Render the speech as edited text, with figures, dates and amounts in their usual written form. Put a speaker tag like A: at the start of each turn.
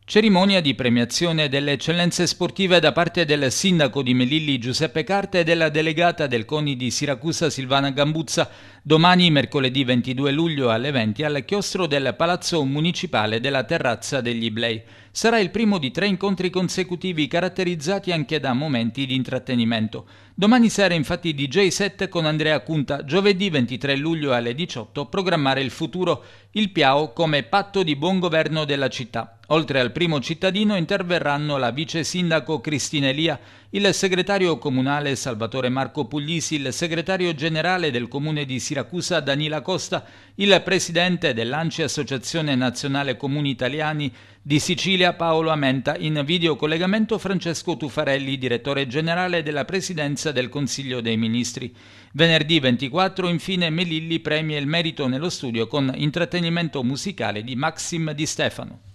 A: Cerimonia di premiazione delle eccellenze sportive da parte del sindaco di Melilli Giuseppe Carta e della delegata del CONI di Siracusa Silvana Gambuzza domani mercoledì 22 luglio alle 20 al chiostro del Palazzo Municipale della Terrazza degli Iblei. Sarà il primo di 3 incontri consecutivi caratterizzati anche da momenti di intrattenimento. Domani sera infatti DJ set con Andrea Cunta, giovedì 23 luglio alle 18 programmare il futuro, il Piao come patto di buon governo della città. Oltre al primo cittadino interverranno la vice sindaco Cristina Elia, il segretario comunale Salvatore Marco Puglisi, il segretario generale del comune di Siracusa Danila Costa, il presidente dell'ANCI Associazione Nazionale Comuni Italiani di Sicilia Paolo Amenta, in videocollegamento Francesco Tuffarelli, direttore generale della Presidenza del Consiglio dei Ministri. Venerdì 24 infine Melilli premia il merito nello studio con intrattenimento musicale di Maxim Di Stefano.